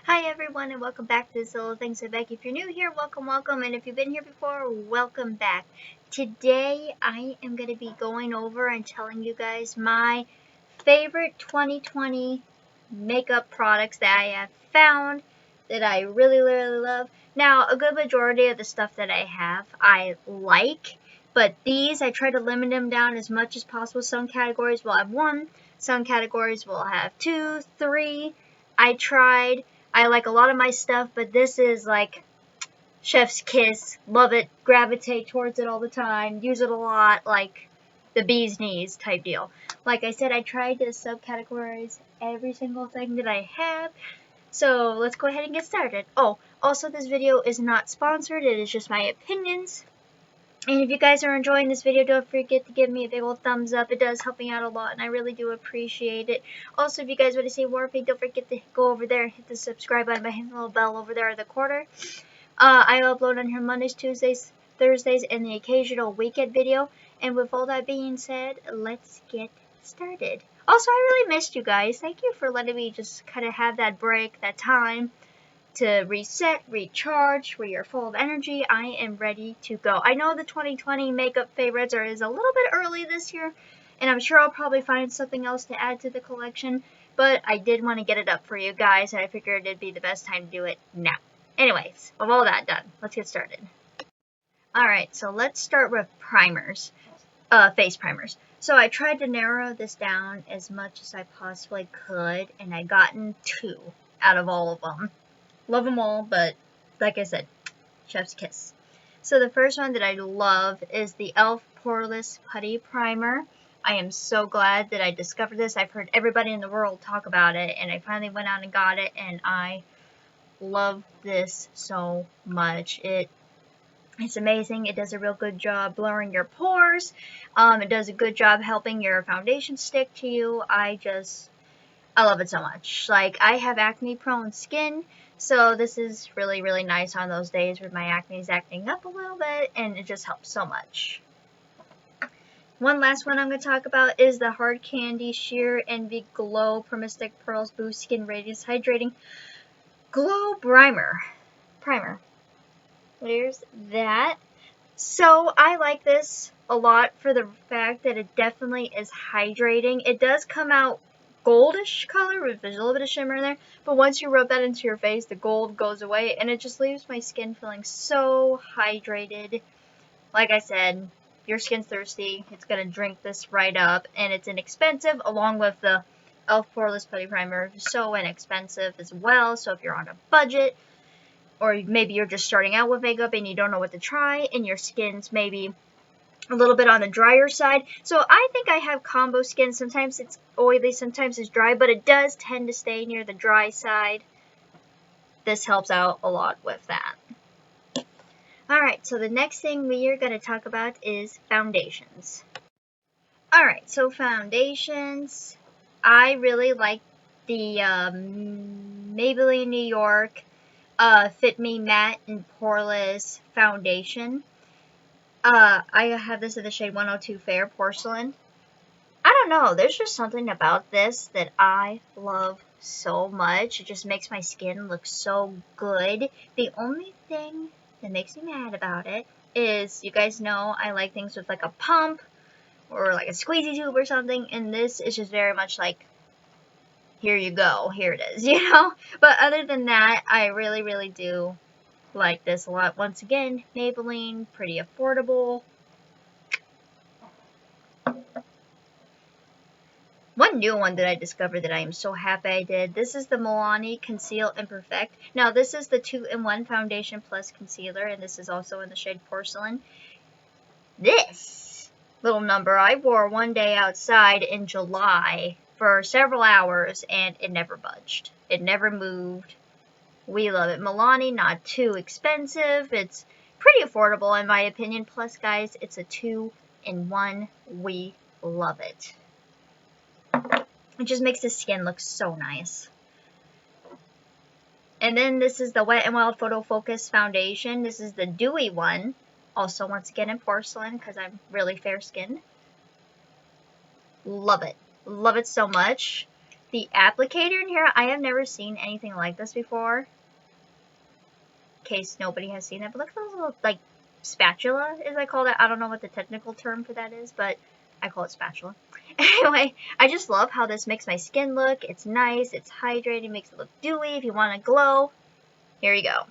Hi everyone and welcome back to Solo Things with Becky. If you're new here, welcome, and if you've been here before, welcome back. Today I am going to be going over and telling you guys my favorite 2020 makeup products that I have found that I really love. Now, a good majority of the stuff that I have I like, but these I try to limit them down as much as possible. Some categories will have one, some categories will have two, three. I like a lot of my stuff, but this is like chef's kiss. Love it. Gravitate towards it all the time. Use it a lot. Like the bee's knees type deal. Like I said, I tried to subcategorize every single thing that I have. So let's go ahead and get started. Oh, also this video is not sponsored. It is just my opinions. And if you guys are enjoying this video, don't forget to give me a big old thumbs up. It does help me out a lot, and I really do appreciate it. Also, if you guys want to see more of me, don't forget to go over there and hit the subscribe button by hitting the little bell over there in the corner. I upload on here Mondays, Tuesdays, Thursdays, and the occasional weekend video. And with all that being said, let's get started. Also, I really missed you guys. Thank you for letting me just kind of have that break, that time to reset, recharge, where you're full of energy. I am ready to go. I know the 2020 makeup favorites is a little bit early this year, and I'm sure I'll probably find something else to add to the collection, but I did want to get it up for you guys, and I figured it'd be the best time to do it now. Anyways, with all that done, let's get started. Alright, so let's start with primers, face primers. So I tried to narrow this down as much as I possibly could, and I gotten 2 out of all of them. Love them all, but like I said, chef's kiss. So the first one that I love is the e.l.f. Poreless Putty Primer. I am so glad that I discovered this. I've heard everybody in the world talk about it, and I finally went out and got it, and I love this so much. It's amazing. It does a real good job blurring your pores. It does a good job helping your foundation stick to you. I love it so much. Like, I have acne-prone skin, so this is really nice on those days where my acne is acting up a little bit, and it just helps so much. One last one I'm going to talk about is the Hard Candy Sheer Envy Glow Pro-Mystic Pearls Boost Skin Radiance Hydrating Glow Primer. There's that. So I like this a lot for the fact that it definitely is hydrating. It does come out goldish color with a little bit of shimmer in there, but once you rub that into your face, the gold goes away, and it just leaves my skin feeling so hydrated. Like I said, if your skin's thirsty, it's gonna drink this right up, and it's inexpensive, along with the e.l.f. Poreless Putty Primer, so inexpensive as well. So if you're on a budget, or maybe you're just starting out with makeup and you don't know what to try, and your skin's maybe a little bit on the drier side. So I think I have combo skin. Sometimes it's oily, sometimes it's dry, but it does tend to stay near the dry side. This helps out a lot with that. Alright, so the next thing we are going to talk about is foundations. Alright, so foundations. I really like the Maybelline New York Fit Me Matte and Poreless Foundation. I have this in the shade 102 Fair Porcelain. I don't know, there's just something about this that I love so much. It just makes my skin look so good. The only thing that makes me mad about it is, you guys know I like things with like a pump or like a squeezy tube or something, and this is just very much like, here you go, here it is, you know? But other than that, I really do like this a lot. Once again, Maybelline, pretty affordable. One new one that I discovered that I am so happy I did. This is the Milani Conceal and Perfect. Now, this is the 2-in-1 foundation plus concealer, and this is also in the shade Porcelain. This little number I wore one day outside in July for several hours, and it never budged. It never moved. We love it. Milani, not too expensive. It's pretty affordable in my opinion. Plus, guys, it's a 2-in-1. We love it. It just makes the skin look so nice. And then this is the Wet n Wild Photo Focus Foundation. This is the dewy one. Also, once again, in porcelain, because I'm really fair skinned. Love it. Love it so much. the applicator in here, I have never seen anything like this before. In case nobody has seen that, but look at those little, like, spatula, as I call it. I don't know what the technical term for that is, but I call it spatula. Anyway, I just love how this makes my skin look. It's nice, it's hydrating, makes it look dewy if you want to glow. Here you go.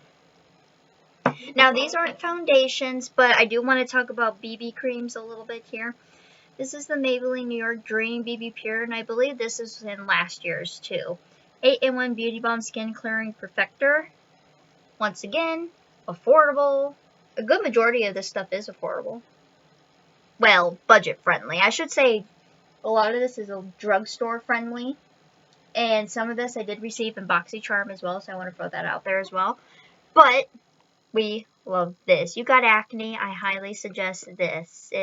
Now, these aren't foundations, but I do want to talk about BB creams a little bit here. This is the Maybelline New York Dream BB Pure, and I believe this is in last year's too. 8-in-1 Beauty Balm Skin Clearing Perfector. Once again, affordable. A good majority of this stuff is affordable. Well, budget friendly. I should say a lot of this is a drugstore friendly. And some of this I did receive in BoxyCharm as well, so I want to throw that out there as well. But we love this. You got acne, I highly suggest this.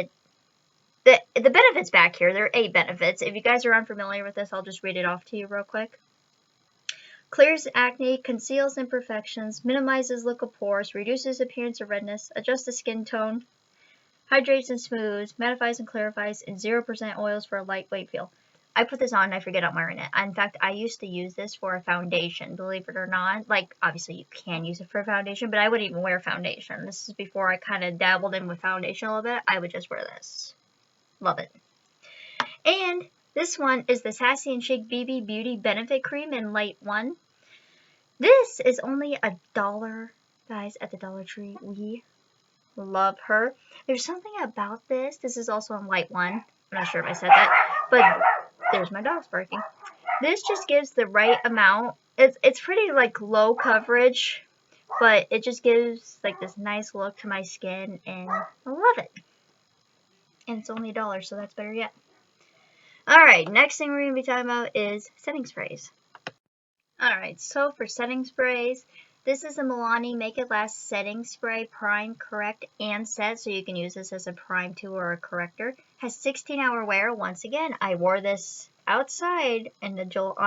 The benefits back here, there are 8 benefits. If you guys are unfamiliar with this, I'll just read it off to you real quick. Clears acne, conceals imperfections, minimizes look of pores, reduces appearance of redness, adjusts the skin tone, hydrates and smooths, mattifies and clarifies, and 0% oils for a lightweight feel. I put this on and I forget I'm wearing it. In fact, I used to use this for a foundation, believe it or not. Like, obviously you can use it for a foundation, but I wouldn't even wear foundation. This is before I kind of dabbled in with foundation a little bit. I would just wear this. Love it. And this one is the Sassy and Chic BB Beauty Benefit Cream in Light 1. This is only $1, guys, at the Dollar Tree. We love her. There's something about this. This is also in Light 1. I'm not sure if I said that, but there's my dog's barking. This just gives the right amount. It's pretty, like, low coverage, but it just gives, like, this nice look to my skin, and I love it. And it's only $1, so that's better yet. Alright, next thing we're going to be talking about is setting sprays. Alright, so for setting sprays, this is a Milani Make It Last Setting Spray, Prime, Correct, and Set, so you can use this as a prime too or a corrector. Has 16-hour wear. Once again, I wore this outside on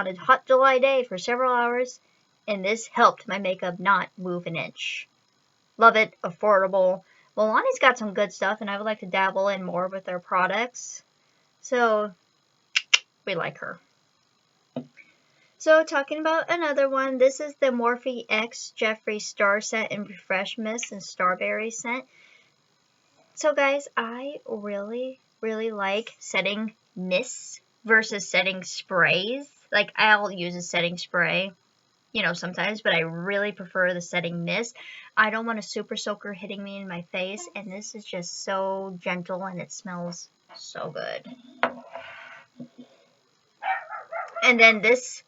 a hot July day for several hours, and this helped my makeup not move an inch. Love it, affordable. Milani's got some good stuff, and I would like to dabble in more with their products, so we like her. So, talking about another one, this is the Morphe X Jeffree Star Scent and Refresh Mist and Starberry Scent. So, guys, I really, really like setting mists versus setting sprays. Like, I'll use a setting spray, you know, sometimes, but I really prefer the setting mist. I don't want a super soaker hitting me in my face, and this is just so gentle, and it smells so good. And then this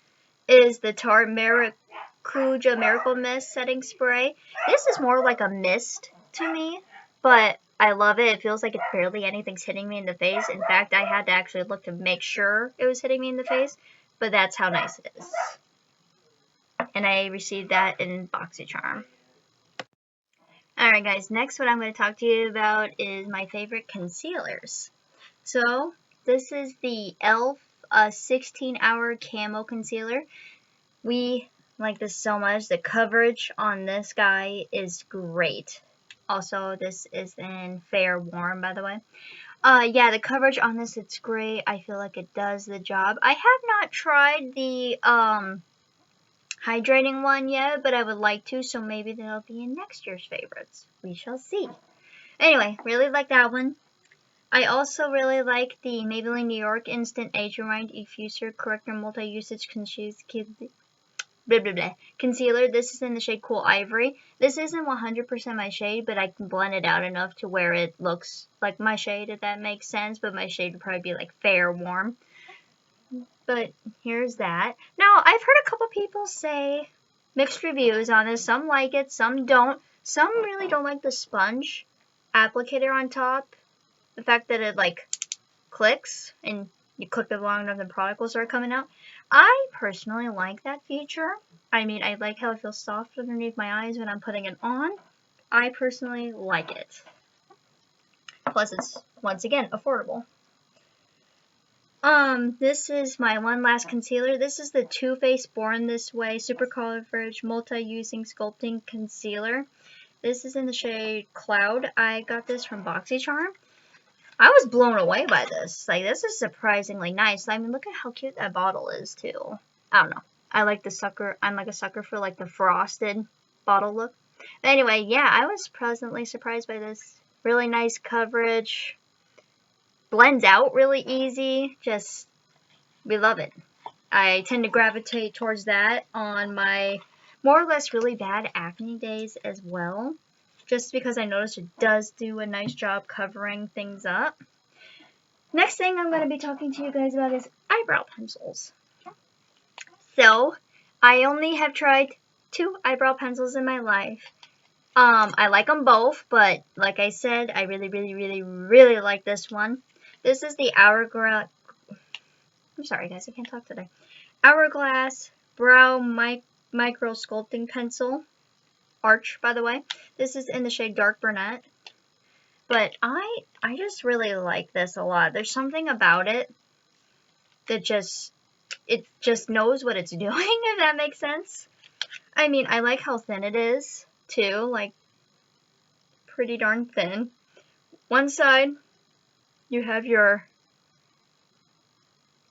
is the Tarte Maracuja Miracle Mist Setting Spray. This is more like a mist to me, but I love it. It feels like it's barely anything's hitting me in the face. In fact, I had to actually look to make sure it was hitting me in the face, but that's how nice it is. And I received that in BoxyCharm. Alright guys, next what I'm going to talk to you about is my favorite concealers. So, this is the e.l.f. 16-hour Camo Concealer. We like this so much. The coverage on this guy is great. Also, this is in Fair Warm, by the way. Yeah, the coverage on this, it's great. I feel like it does the job. I have not tried the hydrating one yet, but I would like to, so maybe that'll be in next year's favorites. We shall see. Anyway, really like that one. I also really like the Maybelline New York Instant Age Rewind Effuser Corrector Multi-Usage Concealer. This is in the shade Cool Ivory. This isn't 100% my shade, but I can blend it out enough to where it looks like my shade, if that makes sense. But my shade would probably be like Fair Warm. But here's that. Now, I've heard a couple people say mixed reviews on this. Some like it, some don't. Some really don't like the sponge applicator on top. The fact that it, like, clicks and you click it long enough and the product will start coming out. I personally like that feature. I mean, I like how it feels soft underneath my eyes when I'm putting it on. I personally like it. Plus, it's, once again, affordable. This is my one last concealer. This is the Too Faced Born This Way Super Coverage Multi-Using Sculpting Concealer. This is in the shade Cloud. I got this from BoxyCharm. I was blown away by this. Like, this is surprisingly nice. I mean, look at how cute that bottle is, too. I don't know. I like the sucker. I'm like a sucker for, like, the frosted bottle look. But anyway, yeah, I was pleasantly surprised by this. Really nice coverage. Blends out really easy. Just, we love it. I tend to gravitate towards that on my more or less really bad acne days as well. Just because I noticed it does do a nice job covering things up. Next thing I'm going to be talking to you guys about is eyebrow pencils. So, I only have tried 2 eyebrow pencils in my life. I like them both, but like I said, I really like this one. This is the Hourglass. I'm sorry guys, I can't talk today. Hourglass Brow Micro Sculpting Pencil. Arch, by the way. This is in the shade Dark Brunette. But I just really like this a lot. There's something about it that just knows what it's doing, if that makes sense. I mean, I like how thin it is, too. Like, pretty darn thin. One side, you have your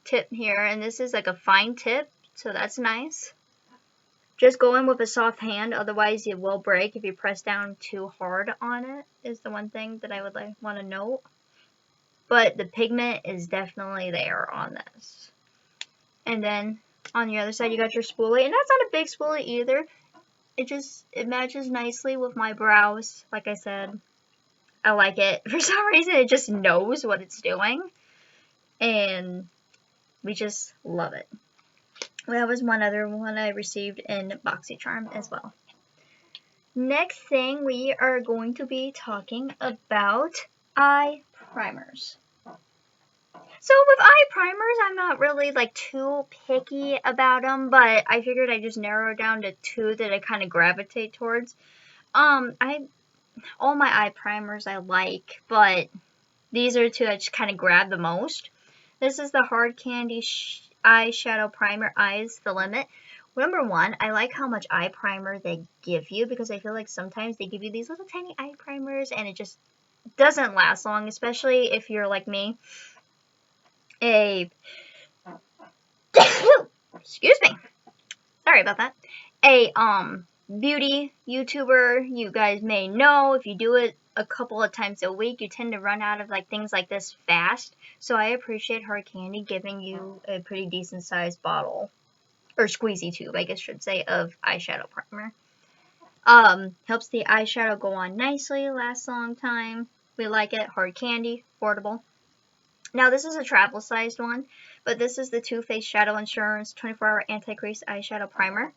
tip here, and this is like a fine tip, so that's nice. Just go in with a soft hand, otherwise it will break if you press down too hard on it, is the one thing that I would want to note. But the pigment is definitely there on this. And then on the other side you got your spoolie, and that's not a big spoolie either. It matches nicely with my brows. Like I said, I like it. For some reason it just knows what it's doing, and we just love it. That was one other one I received in BoxyCharm as well. Next thing, we are going to be talking about eye primers. So with eye primers, I'm not really like too picky about them, but I figured I'd just narrow it down to 2 that I kind of gravitate towards. All my eye primers I like, but these are 2 I just kind of grab the most. This is the Hard Candy Eyeshadow Primer, Eyes the Limit. Number 1, I like how much eye primer they give you, because I feel like sometimes they give you these little tiny eye primers and it just doesn't last long, especially if you're like me, excuse me, sorry about that, a beauty YouTuber. You guys may know, if you do it a couple of times a week, you tend to run out of like things like this fast. So I appreciate Hard Candy giving you a pretty decent sized bottle, or squeezy tube, I guess I should say, of eyeshadow primer. Helps the eyeshadow go on nicely, lasts a long time. We like it. Hard Candy, affordable. Now this is a travel sized one, but this is the Too Faced Shadow Insurance 24-Hour Anti-Crease Eyeshadow Primer.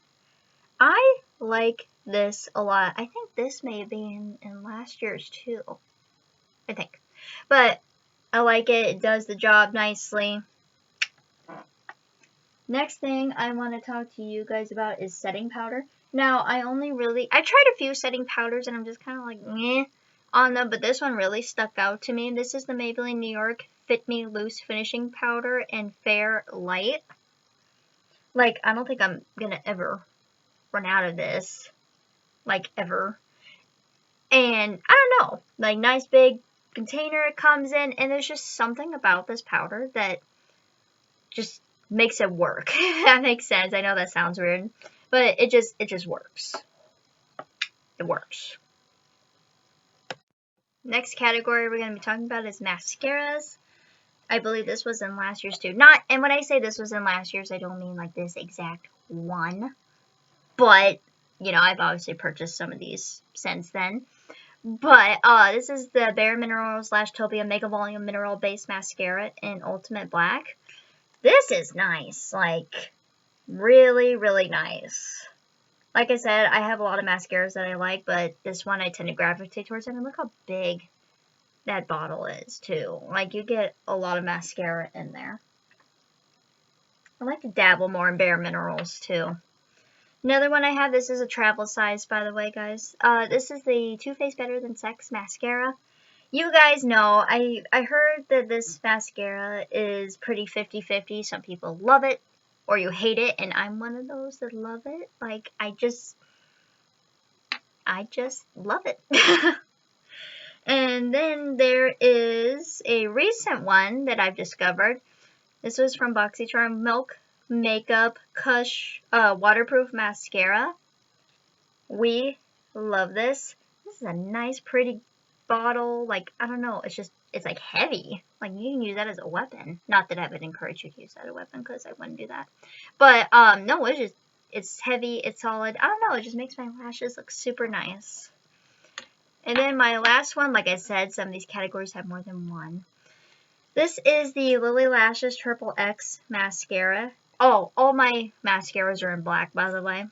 I like this a lot. I think this may have been in last year's too, I think. But I like it. It does the job nicely. Next thing I want to talk to you guys about is setting powder. Now, I tried a few setting powders and I'm just kind of like, meh on them, but this one really stuck out to me. This is the Maybelline New York Fit Me Loose Finishing Powder in Fair Light. Like, I don't think I'm gonna ever run out of this. Like, ever. And, I don't know, like, nice big container it comes in, and there's just something about this powder that just makes it work. That makes sense. I know that sounds weird, but it just works. It works. Next category we're going to be talking about is mascaras. I believe this was in last year's too. And when I say this was in last year's, I don't mean like this exact one. But, you know, I've obviously purchased some of these since then. But this is the Bare Minerals Lash Topia Mega Volume Mineral Base Mascara in Ultimate Black. This is nice. Like, really, really nice. Like I said, I have a lot of mascaras that I like, but this one I tend to gravitate towards. I mean, look how big that bottle is, too. Like, you get a lot of mascara in there. I like to dabble more in Bare Minerals, too. Another one I have, this is a travel size, by the way, guys. This is the Too Faced Better Than Sex Mascara. You guys know, I heard that this mascara is pretty 50-50. Some people love it, or you hate it, and I'm one of those that love it. Like, I just love it. And then there is a recent one that I've discovered. This was from BoxyCharm, Milk Makeup Kush Waterproof Mascara. We love this. This is a nice, pretty bottle. Like, I don't know, it's like heavy. Like, you can use that as a weapon. Not that I would encourage you to use that as a weapon, because I wouldn't do that. But, no, it's heavy, it's solid. I don't know, it just makes my lashes look super nice. And then my last one, like I said, some of these categories have more than one. This is the Lily Lashes Triple X Mascara. Oh, all my mascaras are in black, by the way.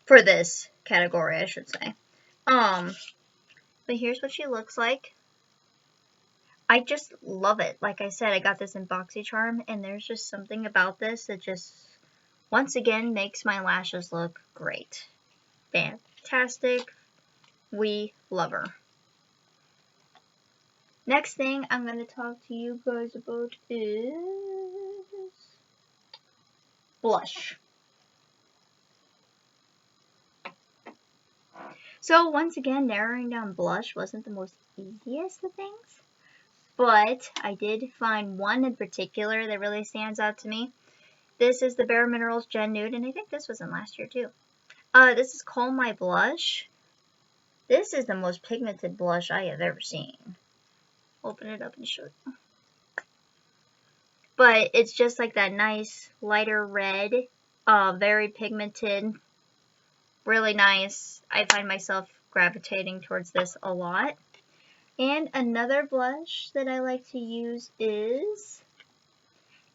For this category, I should say. But here's what she looks like. I just love it. Like I said, I got this in BoxyCharm, and there's just something about this that just, once again, makes my lashes look great. Fantastic. We love her. Next thing I'm going to talk to you guys about is blush. So once again, narrowing down blush wasn't the most easiest of things, but I did find one in particular that really stands out to me. This is the Bare Minerals Gen Nude, and I think this was in last year too. This is Calm My Blush. This is the most pigmented blush I have ever seen. Open it up and show you. But it's just like that nice lighter red, very pigmented, really nice. I find myself gravitating towards this a lot. And another blush that I like to use is,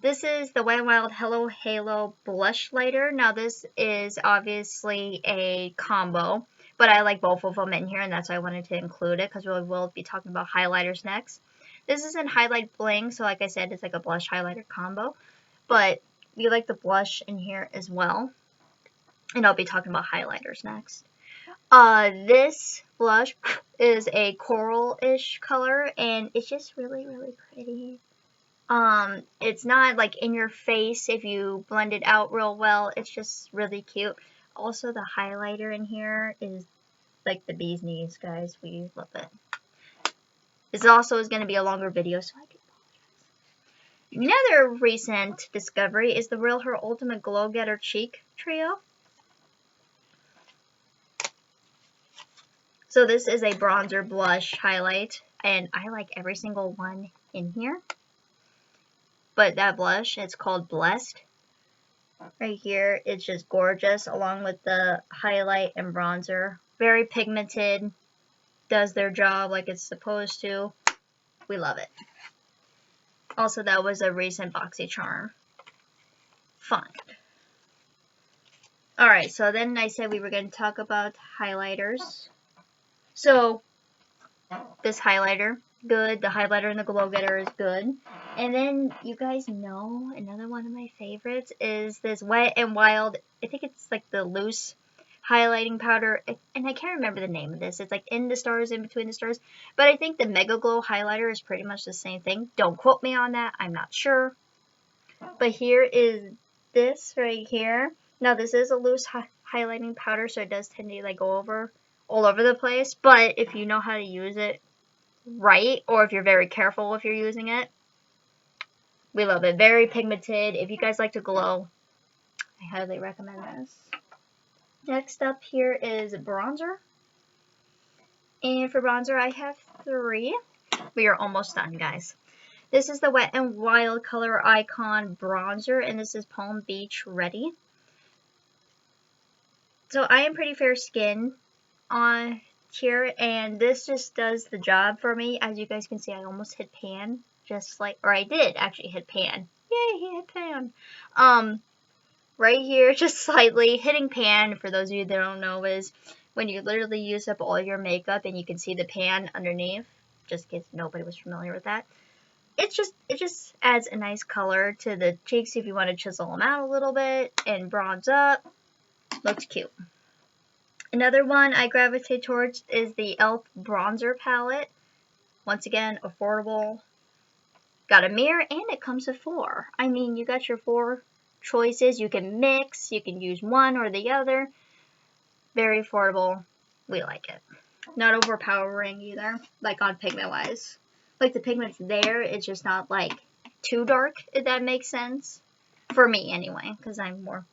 this is the Wet n Wild Hello Halo Blush Lighter. Now this is obviously a combo, but I like both of them in here, and that's why I wanted to include it, because we will be talking about highlighters next. This is in Highlight Bling, so like I said, it's like a blush highlighter combo, but we like the blush in here as well, and I'll be talking about highlighters next. This blush is a coral-ish color, and it's just really, really pretty. It's not like in your face if you blend it out real well. It's just really cute. Also, the highlighter in here is like the bee's knees, guys. We love it. This also is going to be a longer video, so I do apologize. Another recent discovery is the Real Her Ultimate Glow Getter Cheek Trio. So this is a bronzer blush highlight, and I like every single one in here. But that blush, it's called Blessed. Right here, it's just gorgeous, along with the highlight and bronzer. Very pigmented, does their job like it's supposed to. We love it. Also, that was a recent BoxyCharm find. Alright, so then I said we were going to talk about highlighters. So, this highlighter, good. The highlighter in the Glow Getter is good. And then, you guys know, another one of my favorites is this Wet n Wild, I think it's like the loose highlighting powder, and I can't remember the name of this. It's like In the Stars, In Between the Stars. But I think the Mega Glow highlighter is pretty much the same thing. Don't quote me on that. I'm not sure. But here is this right here. Now, this is a loose highlighting powder, so it does tend to like go all over the place. But if you know how to use it right, or if you're very careful if you're using it, we love it. Very pigmented. If you guys like to glow, I highly recommend this. Next up here is bronzer. And for bronzer, I have 3. We are almost done, guys. This is the Wet n Wild Color Icon Bronzer, and this is Palm Beach Ready. So I am pretty fair skin on here, and this just does the job for me. As you guys can see, I almost hit pan, just like, or I did actually hit pan. Yay, he hit pan. Right here, just slightly hitting pan, for those of you that don't know, is when you literally use up all your makeup and you can see the pan underneath, just in case nobody was familiar with that. It just adds a nice color to the cheeks if you want to chisel them out a little bit and bronze up. Looks cute. Another one I gravitate towards is the e.l.f. Bronzer Palette. Once again, affordable. Got a mirror, and it comes with 4. I mean, you got your 4 choices. You can mix, you can use one or the other. Very affordable. we like it. Not overpowering either, like on pigment wise. Like the pigment's there, it's just not like too dark, if that makes sense. For me anyway, because I'm more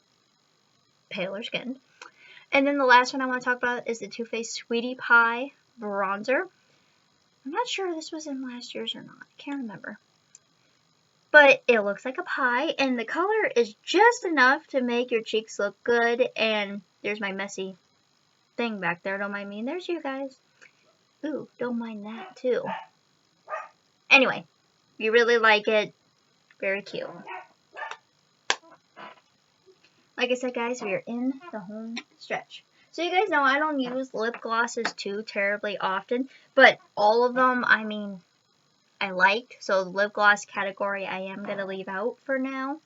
paler skinned. And then the last one I want to talk about is the Too Faced Sweetie Pie Bronzer. I'm not sure if this was in last year's or not. I can't remember. But it looks like a pie, and the color is just enough to make your cheeks look good. And there's my messy thing back there. Don't mind me. And there's you guys. Ooh, don't mind that too. Anyway, you really like it. Very cute. Like I said, guys, we are in the home stretch. So you guys know I don't use lip glosses too terribly often, but all of them, I mean, I like. So the lip gloss category I am going to leave out for now.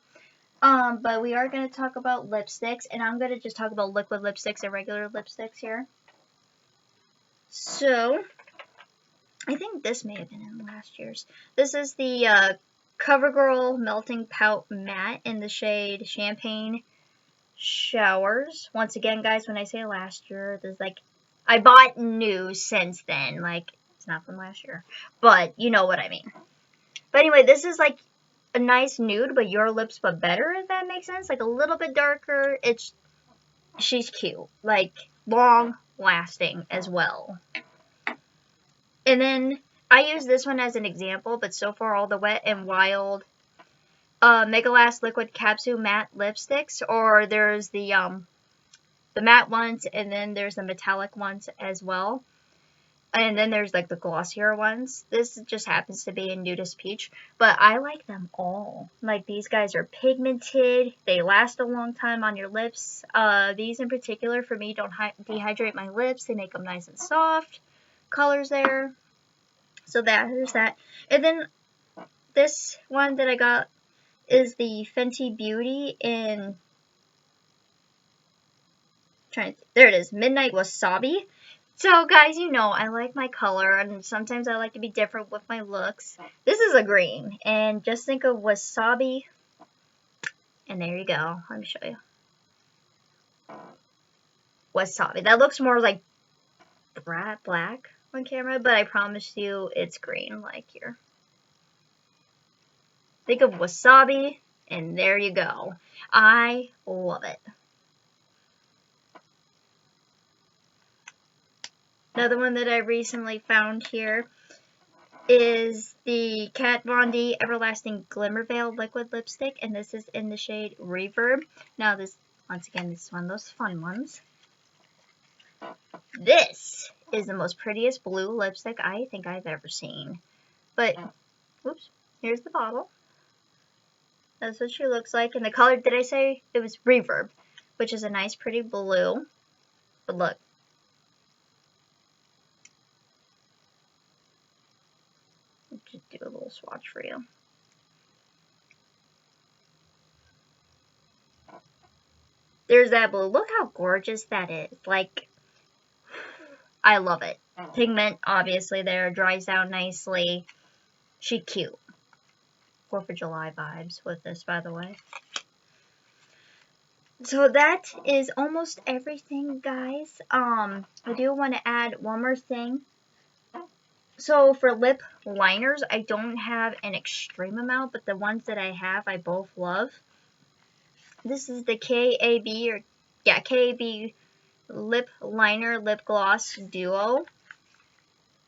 But we are going to talk about lipsticks, and I'm going to just talk about liquid lipsticks and regular lipsticks here. So, I think this may have been in last year's. This is the CoverGirl Melting Pout Matte in the shade Champagne Showers. Once again, guys, when I say last year, there's like, I bought new since then. Like, it's not from last year, but you know what I mean. But anyway, this is like a nice nude, but your lips but better, if that makes sense. Like a little bit darker. She's cute. Like, long lasting as well. And then I use this one as an example, but so far all the Wet n Wild Mega Last Liquid Capsule Matte Lipsticks, or there's the matte ones, and then there's the metallic ones as well. And then there's like the glossier ones. This just happens to be a Nudist Peach, but I like them all. Like, these guys are pigmented. They last a long time on your lips. These in particular, for me, don't dehydrate my lips. They make them nice and soft. Colors there. So there's that. And then this one that I got is the Fenty Beauty in, there it is, Midnight Wasabi. So guys, you know I like my color, and sometimes I like to be different with my looks. This is a green, and just think of wasabi, and there you go. Let me show you. Wasabi. That looks more like black on camera, but I promise you it's green, like here. Think of wasabi, and there you go. I love it. Another one that I recently found here is the Kat Von D Everlasting Glimmer Veil Liquid Lipstick, and this is in the shade Reverb. Now this, once again, this is one of those fun ones. This is the most prettiest blue lipstick I think I've ever seen. But, oops, here's the bottle. That's what she looks like. And the color, did I say it was Reverb, which is a nice pretty blue. But look. Just do a little swatch for you. There's that blue. Look how gorgeous that is. Like, I love it. Pigment, obviously, there. Dries down nicely. She's cute. 4th of July vibes with this, by the way. So that is almost everything, guys. I do want to add one more thing. So for lip liners, I don't have an extreme amount, but the ones that I have, I both love. This is the KAB Lip Liner Lip Gloss Duo.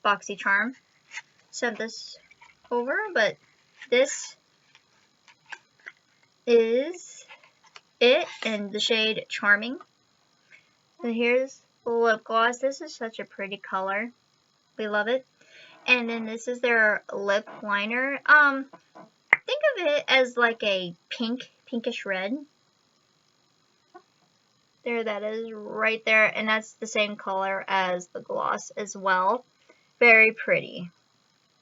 BoxyCharm sent this over, but this is it in the shade Charming. And here's the lip gloss. This is such a pretty color. We love it. And then this is their lip liner. Think of it as like a pinkish red. There, that is right there. And that's the same color as the gloss as well. Very pretty.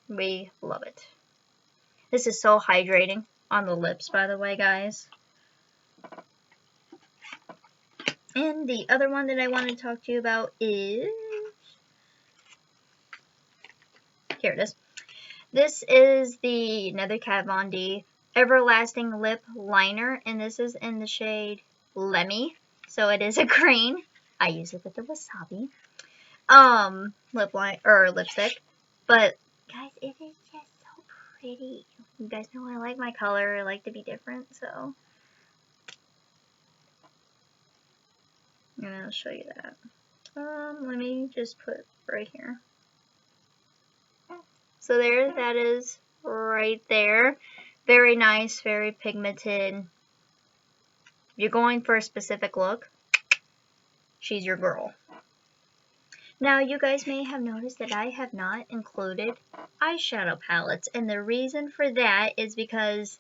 We love it. This is so hydrating on the lips, by the way, guys. And the other one that I want to talk to you about is... Here it is. This is another Kat Von D Everlasting Lip Liner, and this is in the shade Lemmy. So it is a green. I use it with the wasabi. lip line or lipstick. But guys, it is just so pretty. You guys know I like my color. I like to be different, so and I'll show you that. Let me just put right here. So there, that is right there. Very nice, very pigmented. If you're going for a specific look, she's your girl. Now, you guys may have noticed that I have not included eyeshadow palettes, and the reason for that is because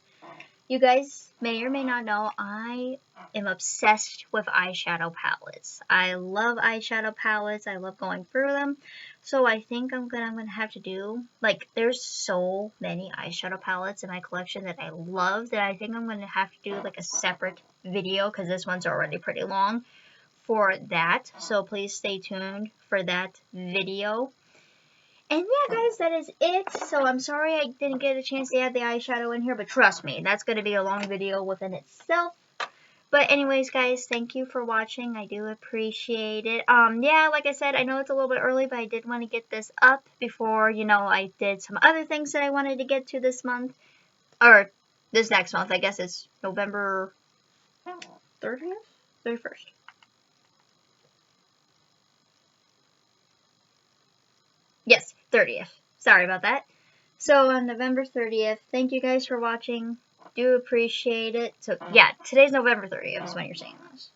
you guys may or may not know I am obsessed with eyeshadow palettes. I love eyeshadow palettes. I love going through them. So I think I'm gonna have to do, like, there's so many eyeshadow palettes in my collection that I love that I think I'm gonna have to do like a separate video, because this one's already pretty long, for that. So please stay tuned for that video. And yeah, guys, that is it. So I'm sorry I didn't get a chance to add the eyeshadow in here, but trust me, that's going to be a long video within itself. But anyways, guys, thank you for watching. I do appreciate it. Yeah, like I said, I know it's a little bit early, but I did want to get this up before, you know, I did some other things that I wanted to get to this month. Or this next month. I guess it's November 30th? 31st. Yes, 30th. Sorry about that. So on November 30th, thank you guys for watching. Do appreciate it. So yeah, today's November 30th is when you're saying this.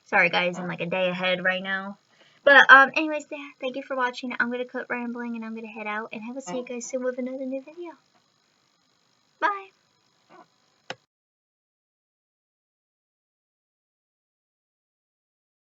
Sorry guys, I'm like a day ahead right now. But anyways, yeah, thank you for watching. I'm gonna quit rambling and I'm gonna head out, and I will see you guys soon with another new video. Bye.